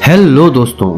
Hello दोस्तों,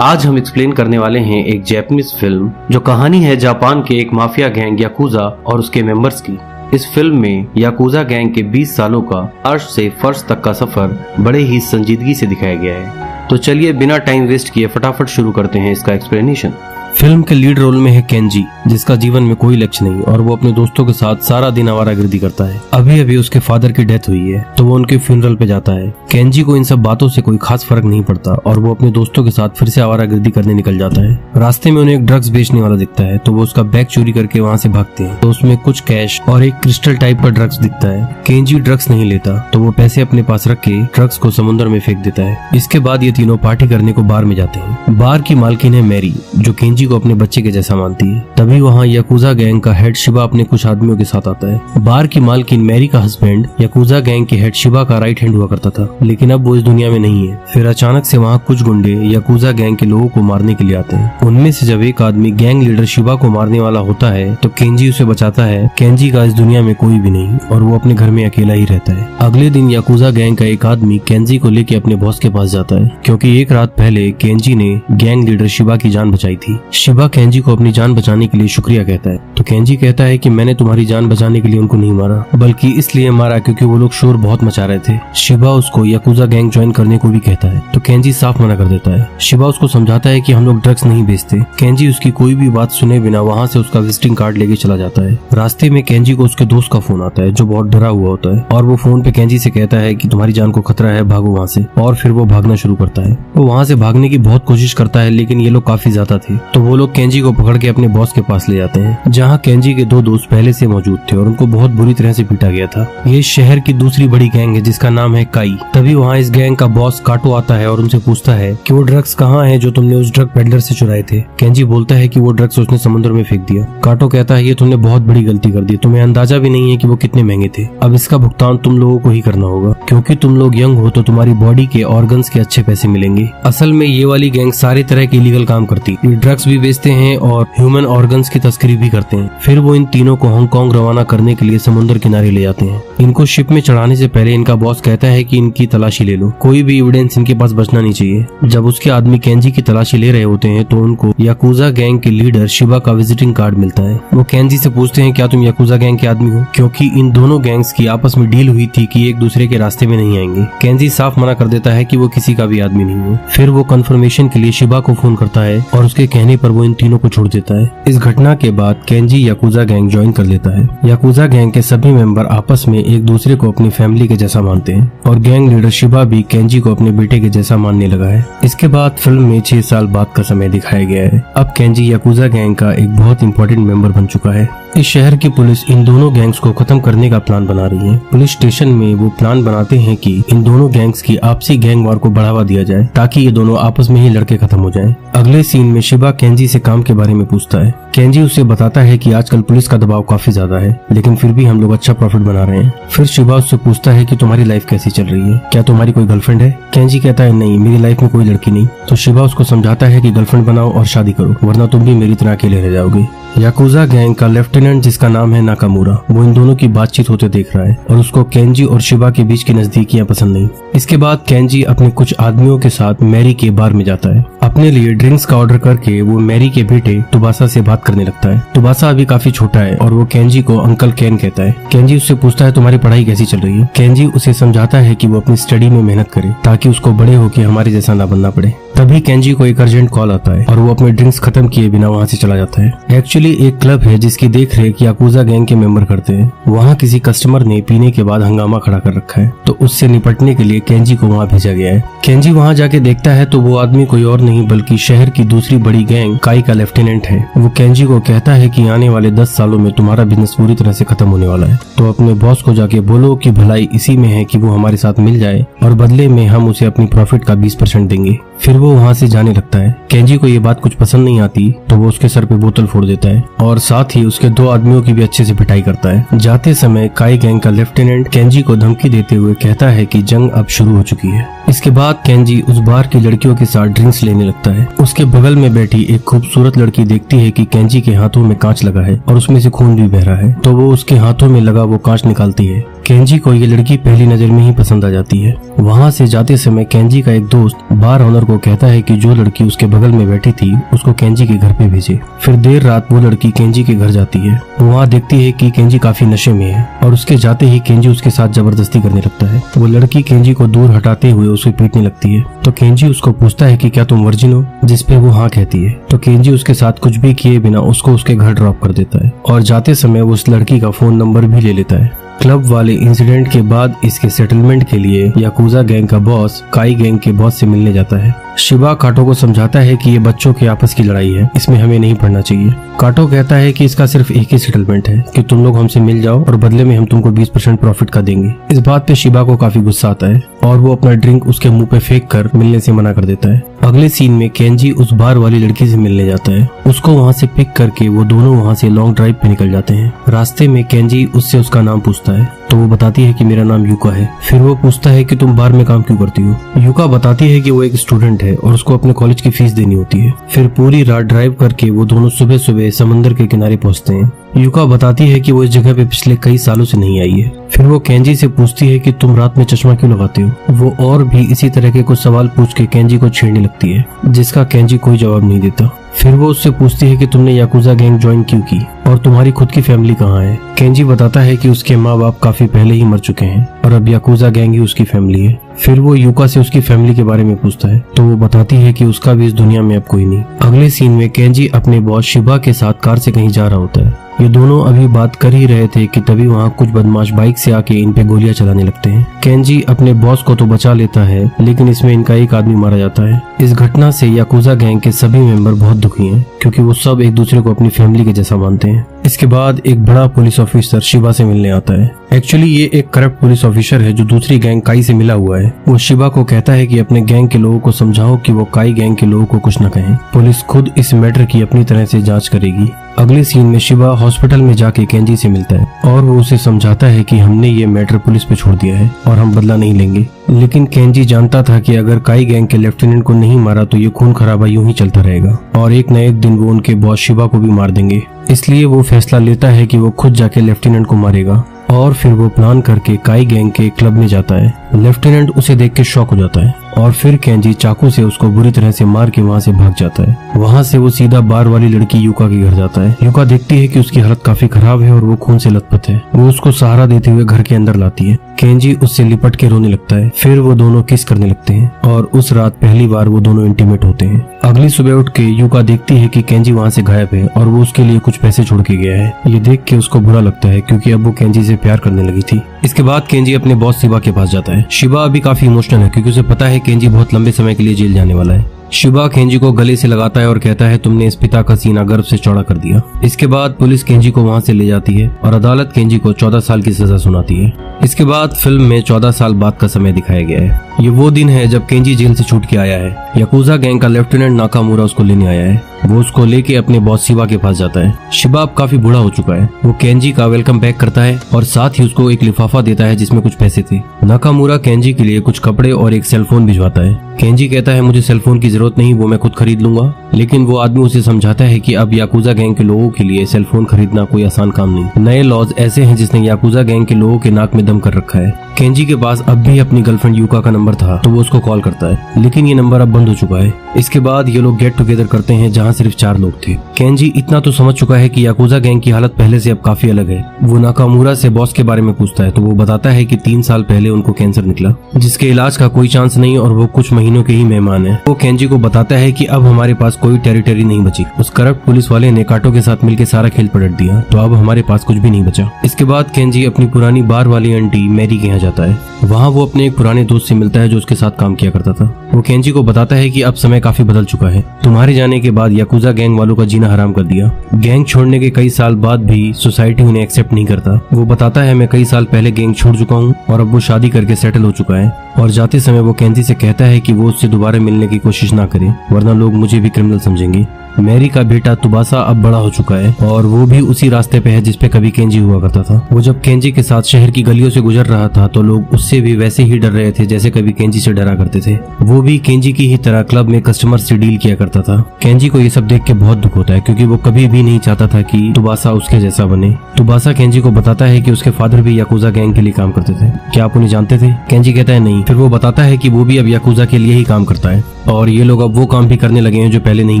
आज हम एक्सप्लेन करने वाले हैं एक जापानीज फिल्म जो कहानी है जापान के एक माफिया गैंग याकुजा और उसके मेंबर्स की। इस फिल्म में याकुजा गैंग के 20 सालों का अर्श से फर्श तक का सफर बड़े ही संजीदगी से दिखाया गया है। तो चलिए बिना टाइम वेस्ट किए फटाफट शुरू करते हैं इसका एक्सप्लेनेशन। फिल्म के लीड रोल में है केंजी, जिसका जीवन में कोई लक्ष्य नहीं और वो अपने दोस्तों के साथ सारा दिन आवारागर्दी करता है। अभी अभी उसके फादर की डेथ हुई है तो वो उनके फ्यूनरल पे जाता है। केंजी को इन सब बातों से कोई खास फर्क नहीं पड़ता और वो अपने दोस्तों के साथ फिर से आवारागर्दी करने निकल जाता है। रास्ते में उन्हें एक ड्रग्स बेचने वाला दिखता है तो वो उसका बैग चोरी करके वहाँ से भागते हैं। तो उसमें कुछ कैश और एक क्रिस्टल टाइप का ड्रग्स दिखता है। केंजी ड्रग्स नहीं लेता तो वो पैसे अपने पास रख के ड्रग्स को समुद्र में फेंक देता है। इसके बाद ये तीनों पार्टी करने को बार में जाते हैं। बार की मालकिन है मैरी, जो केंजी को अपने बच्चे के जैसा मानती है। तभी वहाँ याकुजा गैंग का हेड शिबा अपने कुछ आदमियों के साथ आता है। बार की मालकिन मैरी का हस्बैंड याकुजा गैंग के हेड शिबा का राइट हैंड हुआ करता था, लेकिन अब वो इस दुनिया में नहीं है। फिर अचानक से वहाँ कुछ गुंडे याकुजा गैंग के लोगों को मारने के लिए आते हैं। उनमें से जब एक आदमी गैंग लीडर शिबा को मारने वाला होता है तो केंजी उसे बचाता है। केंजी का इस दुनिया में कोई भी नहीं और वो अपने घर में अकेला ही रहता है। अगले दिन याकुजा गैंग का एक आदमी केंजी को लेके अपने बॉस के पास जाता है, क्योंकि एक रात पहले केंजी ने गैंग लीडर शिबा की जान बचाई थी। शिबा केंजी को अपनी जान बचाने के लिए शुक्रिया कहता है तो केंजी कहता है कि मैंने तुम्हारी जान बचाने के लिए उनको नहीं मारा, बल्कि इसलिए मारा क्योंकि वो लोग शोर बहुत मचा रहे थे। शिबा उसको याकुजा गैंग ज्वाइन करने को भी कहता है तो केंजी साफ मना कर देता है। शिबा उसको समझाता है कि हम लोग ड्रग्स नहीं बेचते। केंजी उसकी कोई भी बात सुने बिना वहाँ से उसका विजिटिंग कार्ड लेके चला जाता है। रास्ते में केंजी को उसके दोस्त का फोन आता है जो बहुत डरा हुआ होता है और वो फोन पे केंजी से कहता है कि तुम्हारी जान को खतरा है, भागो वहाँ से। और फिर वो भागना शुरू करता है। वो वहाँ से भागने की बहुत कोशिश करता है लेकिन ये लोग काफी ज्यादा थे तो वो लोग केंजी को पकड़ के अपने बॉस के पास ले जाते हैं, जहाँ केंजी के दो दोस्त पहले से मौजूद थे और उनको बहुत बुरी तरह से पीटा गया था। ये शहर की दूसरी बड़ी गैंग है जिसका नाम है काई। तभी वहाँ इस गैंग का बॉस काटो आता है और उनसे पूछता है कि वो ड्रग्स कहाँ है जो तुमने उस ड्रग पेडलर से चुराए थे। केंजी बोलता है कि वो ड्रग्स उसने समुद्र में फेंक दिया। काटो कहता है ये तुमने बहुत बड़ी गलती कर दी, तुम्हें अंदाजा भी नहीं है कि वो कितने महंगे थे। अब इसका भुगतान तुम लोगों को ही करना होगा, क्योंकि तुम लोग यंग हो तो तुम्हारी बॉडी के ऑर्गन्स के अच्छे पैसे मिलेंगे। असल में ये वाली गैंग सारे तरह के इलीगल काम करती, ये ड्रग्स भी बेचते हैं और ह्यूमन ऑर्गन्स की तस्करी भी करते हैं। फिर वो इन तीनों को हांगकांग रवाना करने के लिए समुद्र किनारे ले जाते हैं। इनको शिप में चढ़ाने से पहले इनका बॉस कहता है कि इनकी तलाशी ले लो, कोई भी एविडेंस इनके पास बचना नहीं चाहिए। जब उसके आदमी केंजी की तलाशी ले रहे होते हैं तो उनको याकुजा गैंग के लीडर शिबा का विजिटिंग कार्ड मिलता है। वो केंजी से पूछते हैं क्या तुम याकुजा गैंग के आदमी हो, क्योंकि इन दोनों गैंग्स की आपस में डील हुई थी कि एक दूसरे के रास्ते में नहीं आएंगे। केंजी साफ मना कर देता है कि वो किसी का भी आदमी नहीं है। फिर वो कंफर्मेशन के लिए शिबा को फोन करता है और उसके कहने पर वो इन तीनों को छोड़ देता है। इस घटना के बाद केंजी याकुजा गैंग ज्वाइन कर लेता है। याकुजा गैंग के सभी मेंबर आपस में एक दूसरे को अपनी फैमिली के जैसा मानते हैं और गैंग लीडर शिबा भी केंजी को अपने बेटे के जैसा मानने लगा है। इसके बाद फिल्म में 6 साल बाद का समय दिखाया गया है। अब केंजी याकुजा गैंग का एक बहुत इंपॉर्टेंट मेंबर बन चुका है। इस शहर की पुलिस इन दोनों गैंग्स को खत्म करने का प्लान बना रही है। पुलिस स्टेशन में वो प्लान बनाते हैं कि इन दोनों गैंग्स की आपसी गैंग वार को बढ़ावा दिया जाए ताकि ये दोनों आपस में ही लड़के खत्म हो जाएं। अगले सीन में शिबा केंजी से काम के बारे में पूछता है। केंजी उसे बताता है कि आजकल पुलिस का दबाव काफी ज्यादा है लेकिन फिर भी हम लोग अच्छा प्रॉफिट बना रहे हैं। फिर शिबा उससे पूछता है कि तुम्हारी लाइफ कैसी चल रही है, क्या तुम्हारी कोई गर्लफ्रेंड है। केंजी कहता है नहीं, मेरी लाइफ में कोई लड़की नहीं। तो शिबा उसको समझाता है कि गर्लफ्रेंड बनाओ और शादी करो, वरना तुम भी मेरी तरह अकेले रह जाओगे। याकुजा गैंग का लेफ्टिनेंट जिसका नाम है नाकामुरा, वो इन दोनों की बातचीत होते देख रहा है और उसको केंजी और शिबा के बीच की नजदीकियां पसंद नहीं। इसके बाद केंजी अपने कुछ आदमियों के साथ मैरी के बार में जाता है। अपने लिए ड्रिंक्स का ऑर्डर करके वो मैरी के बेटे तुबासा से बात करने लगता है। तुबासा अभी काफी छोटा है और वो केंजी को अंकल केन कहता है। केंजी उससे पूछता है तुम्हारी पढ़ाई कैसी चल रही है। केंजी उसे समझाता है कि वो अपनी स्टडी में मेहनत करे ताकि उसको बड़े होकर हमारे जैसा ना बनना पड़े। तभी केंजी को एक अर्जेंट कॉल आता है और वो अपने ड्रिंक्स खत्म किए बिना वहाँ से चला जाता है। एक्चुअली एक क्लब है जिसकी देख रेख याकुजा गैंग के मेंबर करते हैं। वहाँ किसी कस्टमर ने पीने के बाद हंगामा खड़ा कर रखा है तो उससे निपटने के लिए केंजी को वहाँ भेजा गया है। केंजी वहाँ जाके देखता है तो वो आदमी कोई और नहीं बल्कि शहर की दूसरी बड़ी गैंग काई का लेफ्टिनेंट है। वो केंजी को कहता है कि आने वाले 10 सालों में तुम्हारा बिजनेस पूरी तरह से खत्म होने वाला है, तो अपने बॉस को जाके बोलो कि भलाई इसी में है कि वो हमारे साथ मिल जाए और बदले में हम उसे अपनी प्रॉफिट का 20% देंगे। फिर वो वहाँ से जाने लगता है। केंजी को ये बात कुछ पसंद नहीं आती तो वो उसके सर पे बोतल फोड़ देता है और साथ ही उसके 2 आदमियों की भी अच्छे से पिटाई करता है। जाते समय काई गैंग का लेफ्टिनेंट केंजी को धमकी देते हुए कहता है कि जंग अब शुरू हो चुकी है। इसके बाद केंजी उस बार की लड़कियों के साथ ड्रिंक्स लेने लगता है। उसके बगल में बैठी एक खूबसूरत लड़की देखती है कि केंजी के हाथों में कांच लगा है और उसमें से खून भी बह रहा है, तो वो उसके हाथों में लगा वो कांच निकालती है। केंजी को ये लड़की पहली नजर में ही पसंद आ जाती है। वहाँ से जाते समय केंजी का एक दोस्त बार ऑनर को कहता है कि जो लड़की उसके बगल में बैठी थी उसको केंजी के घर पे भेजे। फिर देर रात वो लड़की केंजी के घर जाती है। वो वहाँ देखती है कि केंजी काफी नशे में है और उसके जाते ही केंजी उसके साथ जबरदस्ती करने लगता है। वो लड़की केंजी को दूर हटाते हुए उसे पीटने लगती है। तो केंजी उसको पूछता है कि क्या तुम वर्जिन हो, जिसपे वो हाँ कहती है। तो केंजी उसके साथ कुछ भी किए बिना उसको उसके घर ड्रॉप कर देता है और जाते समय वो उस लड़की का फोन नंबर भी ले लेता है। क्लब वाले इंसिडेंट के बाद इसके सेटलमेंट के लिए याकुजा गैंग का बॉस काई गैंग के बॉस से मिलने जाता है। शिबा काटो को समझाता है कि ये बच्चों के आपस की लड़ाई है, इसमें हमें नहीं पड़ना चाहिए। काटो कहता है कि इसका सिर्फ एक ही सेटलमेंट है कि तुम लोग हमसे मिल जाओ और बदले में हम तुमको 20% प्रॉफिट का देंगे। इस बात पे शिबा को काफी गुस्सा आता है और वो अपना ड्रिंक उसके मुंह पे फेंक कर मिलने से मना कर देता है। अगले सीन में केंजी उस बार वाली लड़की से मिलने जाता है। उसको वहाँ से पिक करके वो दोनों वहाँ से लॉन्ग ड्राइव पे निकल जाते हैं। रास्ते में केंजी उससे उसका नाम पूछता है तो वो बताती है कि मेरा नाम यूका है। फिर वो पूछता है कि तुम बार में काम क्यों करती हो। यूका बताती है कि वो एक स्टूडेंट है और उसको अपने कॉलेज की फीस देनी होती है। फिर पूरी रात ड्राइव करके वो दोनों सुबह सुबह समंदर के किनारे पहुंचते हैं। यूका बताती है कि वो इस जगह पे पिछले कई सालों से नहीं आई है। फिर वो केंजी से पूछती है कि तुम रात में चश्मा क्यों लगाते हो। वो और भी इसी तरह के कुछ सवाल पूछ के केंजी को छेड़ने लगती है, जिसका केंजी कोई जवाब नहीं देता। फिर वो उससे पूछती है कि तुमने याकुजा गैंग ज्वाइन क्यों की और तुम्हारी खुद की फैमिली कहाँ है। केंजी बताता है कि उसके माँ बाप काफी पहले ही मर चुके हैं और अब याकुजा गैंग ही उसकी फैमिली है। फिर वो यूका से उसकी फैमिली के बारे में पूछता है तो वो बताती है कि उसका भी इस दुनिया में अब कोई नहीं। अगले सीन में केंजी अपने बॉस शिबा के साथ कार से कहीं जा रहा होता है। ये दोनों अभी बात कर ही रहे थे कि तभी वहाँ कुछ बदमाश बाइक से आके इन पे गोलियां चलाने लगते हैं। केंजी अपने बॉस को तो बचा लेता है लेकिन इसमें इनका एक आदमी मारा जाता है। इस घटना से याकुजा गैंग के सभी मेंबर बहुत दुखी हैं क्योंकि वो सब एक दूसरे को अपनी फैमिली के जैसा मानते हैं। इसके बाद एक बड़ा पुलिस ऑफिसर शिबा से मिलने आता है। एक्चुअली ये एक करप्ट पुलिस ऑफिसर है जो दूसरी गैंग काई से मिला हुआ है। वो शिबा को कहता है कि अपने गैंग के लोगों को समझाओ कि वो काई गैंग के लोगों को कुछ न कहें। पुलिस खुद इस मैटर की अपनी तरह से जांच करेगी। अगले सीन में शिबा हॉस्पिटल में जाके केंजी से मिलता है और वो उसे समझाता है कि हमने ये मैटर पुलिस पे छोड़ दिया है और हम बदला नहीं लेंगे। लेकिन केंजी जानता था कि अगर काई गैंग के लेफ्टिनेंट को नहीं मारा तो ये खून खराबा यूं ही चलता रहेगा और एक न एक दिन वो उनके बॉस शिबा को भी मार देंगे। इसलिए वो फैसला लेता है कि वो खुद जाके लेफ्टिनेंट को मारेगा और फिर वो प्लान करके काई गैंग के क्लब में जाता है। लेफ्टिनेंट उसे देख के शॉक हो जाता है और फिर केंजी चाकू से उसको बुरी तरह से मार के वहाँ से भाग जाता है। वहाँ से वो सीधा बार वाली लड़की यूका के घर जाता है। यूका देखती है कि उसकी हालत काफी खराब है और वो खून से लथपथ है। वो उसको सहारा देते हुए घर के अंदर लाती है। केंजी उससे लिपट के रोने लगता है। फिर वो दोनों किस करने लगते हैं और उस रात पहली बार वो दोनों इंटीमेट होते हैं। अगली सुबह उठ के यूका देखती है कि केंजी वहाँ से गायब है और वो उसके लिए कुछ पैसे छोड़ के गया है। ये देख के उसको बुरा लगता है क्योंकि अब वो केंजी से प्यार करने लगी थी। इसके बाद केंजी अपने बॉस शिबा के पास जाता है। शिबा अभी काफी इमोशनल है क्योंकि उसे पता है केंजी बहुत लंबे समय के लिए जेल जाने वाला है। शिबा केंजी को गले से लगाता है और कहता है तुमने इस पिता का सीना गर्व से चौड़ा कर दिया। इसके बाद पुलिस केंजी को वहाँ से ले जाती है और अदालत केंजी को 14 साल की सजा सुनाती है। इसके बाद फिल्म में 14 साल बाद का समय दिखाया गया है। ये वो दिन है जब केंजी जेल से छूट के आया है। याकुजा गैंग का लेफ्टिनेंट नाकामुरा उसको लेने आया है। वो उसको लेके अपने बॉस शिबा के पास जाता है। शिबा अब काफी बूढ़ा हो चुका है। वो केंजी का वेलकम बैक करता है और साथ ही उसको एक लिफाफा देता है जिसमें कुछ पैसे थे। नाकामुरा केंजी के लिए कुछ कपड़े और एक सेलफोन भिजवाता है। केंजी कहता है मुझे सेलफोन की जरूरत नहीं, वो मैं खुद खरीद लूंगा। लेकिन वो आदमी उसे समझाता है कि अब याकुजा गैंग के लोगों के लिए सेलफोन खरीदना कोई आसान काम नहीं। नए लॉज ऐसे हैं जिसने याकुजा गैंग के लोगों के नाक में दम कर रखा है। केंजी के पास अब भी अपनी गर्लफ्रेंड यूका का नंबर था तो वो उसको कॉल करता है, लेकिन ये नंबर अब बंद हो चुका है। इसके बाद ये लोग गेट टुगेदर करते हैं जहाँ सिर्फ 4 लोग थे। केंजी इतना तो समझ चुका है कि याकुजा गैंग की हालत पहले से अब काफी अलग है। वो नाकामुरा से बॉस के बारे में पूछता है तो वो बताता है कि 3 साल पहले उनको कैंसर निकला जिसके इलाज का कोई चांस नहीं और वो कुछ महीनों के ही मेहमान है। वो केंजी को बताता है कि अब हमारे पास कोई टेरिटरी नहीं बची। उस करप्ट पुलिस वाले ने काटो के साथ मिलकर सारा खेल पलट दिया तो अब हमारे पास कुछ भी नहीं बचा। इसके बाद केंजी अपनी पुरानी बार वाली आंटी मैरी के यहाँ जाता है। वहाँ वो अपने एक पुराने दोस्त से मिलता है जो उसके साथ काम किया करता था। वो केंजी को बताता है कि अब समय काफी बदल चुका है। तुम्हारे जाने के बाद याकुजा गैंग वालों का जीना हराम कर दिया। गैंग छोड़ने के कई साल बाद भी सोसाइटी उन्हें एक्सेप्ट नहीं करता। वो बताता है मैं कई साल पहले गैंग छोड़ चुका हूँ और अब वो शादी करके सेटल हो चुका है। और जाते समय वो केंजी से कहता है कि वो उससे दोबारा मिलने की कोशिश ना करे वरना लोग मुझे भी क्रिमिनल समझेंगे। मैरी का बेटा तुबासा अब बड़ा हो चुका है और वो भी उसी रास्ते पे है जिसपे कभी केंजी हुआ करता था। वो जब केंजी के साथ शहर की गलियों से गुजर रहा था तो लोग उससे भी वैसे ही डर रहे थे जैसे कभी केंजी से डरा करते थे। वो भी केंजी की ही तरह क्लब में कस्टमर से डील किया करता था। केंजी को ये सब देख के बहुत दुख होता है क्योंकि वो कभी भी नहीं चाहता था कि तुबासा उसके जैसा बने। तुबासा केंजी को बताता है कि उसके फादर भी याकुजा गैंग के लिए काम करते थे। क्या आप उन्हें जानते थे? केंजी कहता है नहीं। फिर वो बताता है कि वो भी अब याकुजा के लिए ही काम करता है और ये लोग अब वो काम भी करने लगे हैं जो पहले नहीं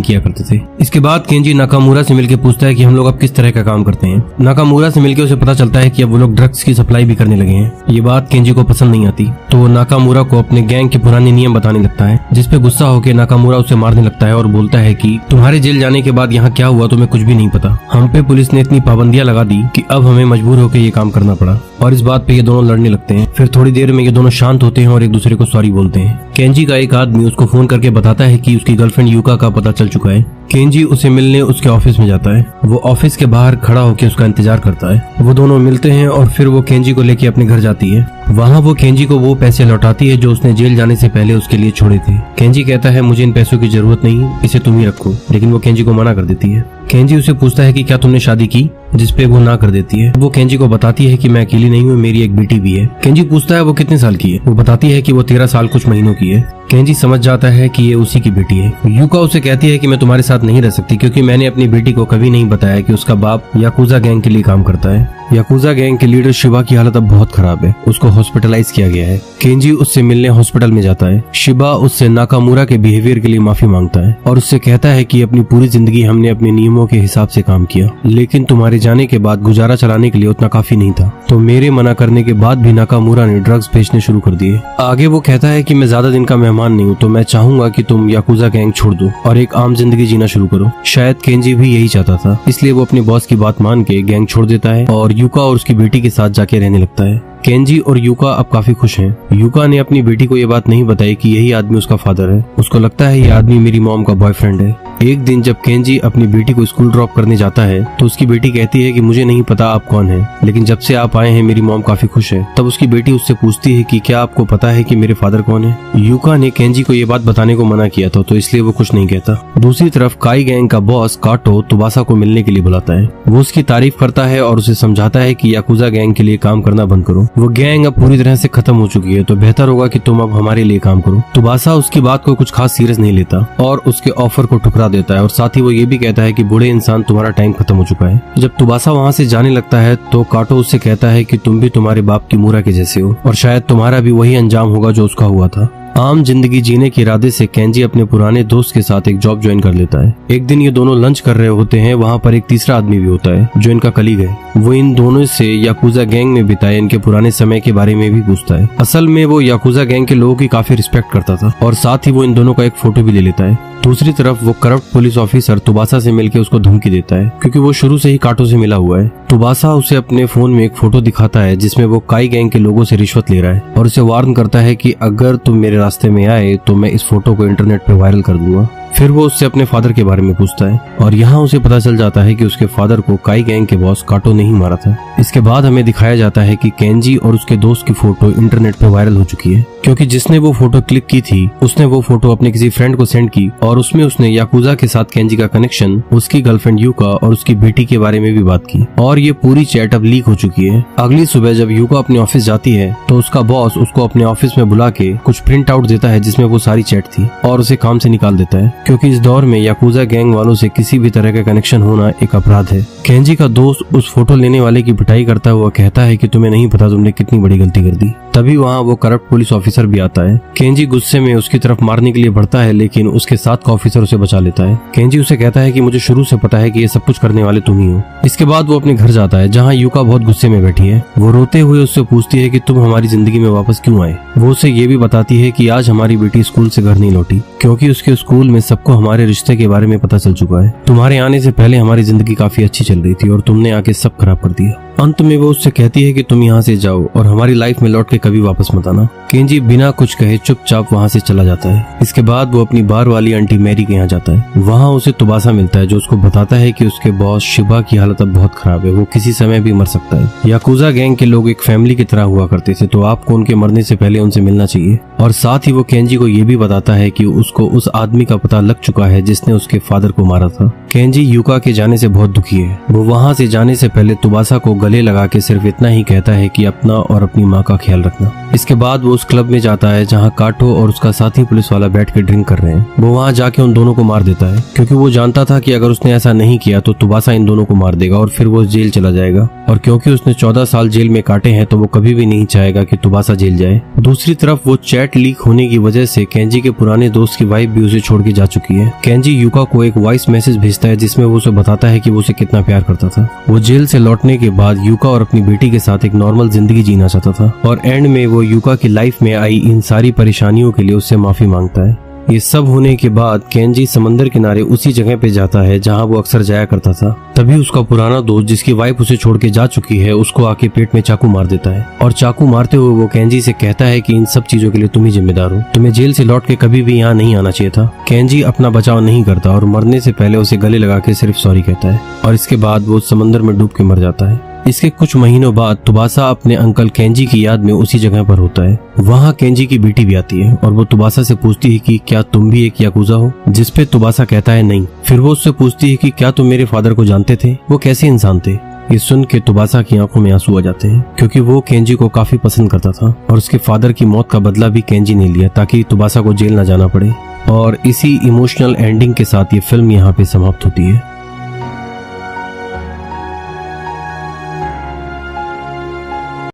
किया करते थे। इसके बाद केंजी नाकामुरा से मिलकर पूछता है कि हम लोग अब किस तरह का काम करते हैं। नाकामुरा से मिलकर उसे पता चलता है कि अब वो लोग ड्रग्स की सप्लाई भी करने लगे हैं। ये बात केंजी को पसंद नहीं आती तो वो नाकामुरा को अपने गैंग के पुराने नियम बताने लगता है, जिसपे गुस्सा होकर नाकामुरा उसे मारने लगता है और बोलता है कि तुम्हारे जेल जाने के बाद यहाँ क्या हुआ तुम्हें कुछ भी नहीं पता। हम पे पुलिस ने इतनी पाबंदियां लगा दी कि अब हमें मजबूर होकर ये काम करना पड़ा। और इस बात पे ये दोनों लड़ने लगते हैं। फिर थोड़ी देर में ये दोनों शांत होते हैं और एक दूसरे को सॉरी बोलते हैं। केंजी का एक आदमी उसको फोन करके बताता है कि उसकी गर्लफ्रेंड यूका का पता चल चुका है। केंजी उसे मिलने उसके ऑफिस में जाता है। वो ऑफिस के बाहर खड़ा होकर उसका इंतजार करता है। वो दोनों मिलते हैं और फिर वो केंजी को लेके अपने घर जाती है। वहाँ वो केंजी को वो पैसे लौटाती है जो उसने जेल जाने से पहले उसके लिए छोड़े थे। केंजी कहता है मुझे इन पैसों की जरूरत नहीं, इसे तुम ही रखो, लेकिन वो केंजी को मना कर देती है। केंजी उसे पूछता है कि क्या तुमने शादी की, जिसपे वो ना कर देती है। वो केंजी को बताती है कि मैं अकेली नहीं हूँ, मेरी एक बेटी भी है। केंजी पूछता है वो कितने साल की है। वो बताती है कि वो 13 साल कुछ महीनों की है। केंजी समझ जाता है कि ये उसी की बेटी है। यूका उसे कहती है कि मैं तुम्हारे साथ नहीं रह सकती क्योंकि मैंने अपनी बेटी को कभी नहीं बताया कि उसका बाप याकुजा गैंग के लिए काम करता है। याकुजा गैंग के लीडर शिबा की हालत अब बहुत खराब है, उसको हॉस्पिटलाइज किया गया है। केंजी उससे मिलने हॉस्पिटल में जाता है। शिबा उससे नाकामुरा के बिहेवियर के लिए माफी मांगता है और उससे कहता है कि अपनी पूरी जिंदगी हमने अपने नियमों के हिसाब से काम किया, लेकिन तुम्हारे जाने के बाद गुजारा चलाने के लिए उतना काफी नहीं था। तो मेरे मना करने के बाद भी नाकामुरा ने ड्रग्स बेचने शुरू कर दिए। आगे वो कहता है कि मैं ज्यादा दिन का मेहमान नहीं हूँ, तो मैं चाहूंगा कि तुम याकुजा गैंग छोड़ दो और एक आम जिंदगी जीना शुरू करो। शायद केंजी भी यही चाहता था, इसलिए वो अपने बॉस की बात मान के गैंग छोड़ देता है और यूका और उसकी बेटी के साथ जाके रहने लगता है। केंजी और यूका अब काफी खुश हैं। यूका ने अपनी बेटी को ये बात नहीं बताई कि यही आदमी उसका फादर है। उसको लगता है ये आदमी मेरी मॉम का बॉयफ्रेंड है। एक दिन जब केंजी अपनी बेटी को स्कूल ड्रॉप करने जाता है तो उसकी बेटी कहती है कि मुझे नहीं पता आप कौन हैं, लेकिन जब से आप आए हैं मेरी मॉम काफी खुश है। तब उसकी बेटी उससे पूछती है कि क्या आपको पता है कि मेरे फादर कौन है। यूका ने केंजी को ये बात बताने को मना किया था तो इसलिए वो कुछ नहीं कहता। दूसरी तरफ काई गैंग का बॉस काटो तुबासा को मिलने के लिए बुलाता है। वो उसकी तारीफ करता है और उसे समझाता है कि याकुजा गैंग के लिए काम करना बंद करो। वो गैंग अब पूरी तरह से खत्म हो चुकी है, तो बेहतर होगा कि तुम अब हमारे लिए काम करो। तुबासा उसकी बात को कुछ खास सीरियस नहीं लेता और उसके ऑफर को ठुकरा देता है और साथ ही वो ये भी कहता है कि बूढ़े इंसान तुम्हारा टाइम खत्म हो चुका है। जब तुबासा वहाँ से जाने लगता है तो काटो उससे कहता है कि तुम भी तुम्हारे बाप की मूरा के जैसे हो और शायद तुम्हारा भी वही अंजाम होगा जो उसका हुआ था। आम जिंदगी जीने के इरादे से केंजी अपने पुराने दोस्त के साथ एक जॉब ज्वाइन कर लेता है। एक दिन ये दोनों लंच कर रहे होते हैं। वहाँ पर एक तीसरा आदमी भी होता है जो इनका कलीग है। वो इन दोनों से याकुजा गैंग में बिताए इनके पुराने समय के बारे में भी पूछता है। असल में वो याकुजा गैंग के लोगों की काफी रिस्पेक्ट करता था और साथ ही वो इन दोनों का एक फोटो भी ले लेता है। दूसरी तरफ वो करप्ट पुलिस ऑफिसर तुबासा से मिलकर उसको धमकी देता है क्योंकि वो शुरू से ही काटो से मिला हुआ है। तुबासा उसे अपने फोन में एक फोटो दिखाता है जिसमें वो काई गैंग के लोगों से रिश्वत ले रहा है और उसे वार्न करता है कि अगर तुम मेरे रास्ते में आए तो मैं इस फोटो को इंटरनेट पे वायरल कर दूंगा। फिर वो उससे अपने फादर के बारे में पूछता है और यहाँ उसे पता चल जाता है कि उसके फादर को काई गैंग के बॉस काटो ने ही मारा था। इसके बाद हमें दिखाया जाता है कि केंजी और उसके दोस्त की फोटो इंटरनेट पे वायरल हो चुकी है क्योंकि जिसने वो फोटो क्लिक की थी उसने वो फोटो अपने किसी फ्रेंड को सेंड की और उसमें उसने याकुजा के साथ केंजी का कनेक्शन, उसकी गर्लफ्रेंड यूका और उसकी बेटी के बारे में भी बात की और ये पूरी चैट अब लीक हो चुकी है। अगली सुबह जब यूका अपने ऑफिस जाती है तो उसका बॉस उसको अपने ऑफिस में बुला के कुछ प्रिंट आउट देता है जिसमें वो सारी चैट थी और उसे काम से निकाल देता है क्योंकि इस दौर में याकुजा गैंग वालों से किसी भी तरह का कनेक्शन होना एक अपराध है। केंजी का दोस्त उस फोटो लेने वाले की पिटाई करता हुआ कहता है कि तुम्हें नहीं पता तुमने कितनी बड़ी गलती कर दी। तभी वहाँ वो करप्ट पुलिस ऑफिसर भी आता है। केंजी गुस्से में उसकी तरफ मारने के लिए बढ़ता है लेकिन उसके साथ का ऑफिसर उसे बचा लेता है। केंजी उसे कहता है कि मुझे शुरू से पता है कि ये सब कुछ करने वाले तुम ही हो। इसके बाद वो अपने घर जाता है जहाँ यूका बहुत गुस्से में बैठी है। वो रोते हुए उससे पूछती है कि तुम हमारी जिंदगी में वापस क्यों आए। वो उसे ये भी बताती है कि आज हमारी बेटी स्कूल से घर नहीं लौटी क्योंकि उसके स्कूल में सबको हमारे रिश्ते के बारे में पता चल चुका है। तुम्हारे आने से पहले हमारी जिंदगी काफी अच्छी चल रही थी और तुमने आके सब खराब कर दिया। अंत में वो उससे कहती है कि तुम यहाँ से जाओ और हमारी लाइफ में लौट के कभी वापस मत आना। केंजी बिना कुछ कहे चुपचाप वहाँ से चला जाता है। इसके बाद वो अपनी बार वाली आंटी मैरी के यहाँ जाता है। वहाँ उसे तुबासा मिलता है जो उसको बताता है कि उसके बॉस शिबा की हालत अब बहुत खराब है, वो किसी समय भी मर सकता है। याकुजा गैंग के लोग एक फैमिली की तरह हुआ करते थे, तो आपको उनके मरने से पहले उनसे मिलना चाहिए। और साथ ही वो केंजी को ये भी बताता है कि उसको उस आदमी का पता लग चुका है जिसने उसके फादर को मारा था। केंजी युका के जाने से बहुत दुखी है। वो वहाँ से जाने से पहले तुबासा को गले लगा के सिर्फ इतना ही कहता है कि अपना और अपनी माँ का ख्याल रखना। इसके बाद वो उस क्लब में जाता है जहाँ काटो और उसका साथी पुलिस वाला बैठ के ड्रिंक कर रहे हैं। वो वहाँ जाके उन दोनों को मार देता है क्योंकि वो जानता था कि अगर उसने ऐसा नहीं किया तो तुबासा इन दोनों को मार देगा और फिर वो जेल चला जाएगा। और क्योंकि उसने 14 साल जेल में काटे हैं तो वो कभी भी नहीं चाहेगा कि तुबासा जेल जाए। दूसरी तरफ वो चैट लीक होने की वजह से केंजी के पुराने दोस्त की वाइफ भी उसे छोड़ के जा चुकी है। केंजी युका को एक वॉइस मैसेज भेजता है जिसमें वो उसे बताता है कि वो उसे कितना प्यार करता था। वो जेल से लौटने के बाद युका और अपनी बेटी के साथ एक नॉर्मल जिंदगी जीना चाहता था और एंड में वो युका की लाइफ में आई इन सारी परेशानियों के लिए उससे माफी मांगता है। ये सब होने के बाद केंजी समंदर किनारे उसी जगह पे जाता है जहाँ वो अक्सर जाया करता था। तभी उसका पुराना दोस्त जिसकी वाइफ उसे छोड़ के जा चुकी है उसको आके पेट में चाकू मार देता है और चाकू मारते हुए वो केंजी से कहता है कि इन सब चीजों के लिए तुम ही जिम्मेदार हो, तुम्हें जेल से लौट के कभी भी यहाँ नहीं आना चाहिए था। केंजी अपना बचाव नहीं करता और मरने से पहले उसे गले लगा के सिर्फ सॉरी कहता है और इसके बाद वो समंदर में डूब के मर जाता है। इसके कुछ महीनों बाद तुबासा अपने अंकल केंजी की याद में उसी जगह पर होता है। वहाँ केंजी की बेटी भी आती है और वो तुबासा से पूछती है कि क्या तुम भी एक याकुजा हो, जिस पे तुबासा कहता है नहीं। फिर वो उससे पूछती है कि क्या तुम मेरे फादर को जानते थे, वो कैसे इंसान थे। ये सुन के तुबासा की आंखों में आंसू आ जाते हैं क्योंकि वो केंजी को काफी पसंद करता था और उसके फादर की मौत का बदला भी केंजी ने लिया ताकि तुबासा को जेल न जाना पड़े। और इसी इमोशनल एंडिंग के साथ ये फिल्म यहाँ पे समाप्त होती है।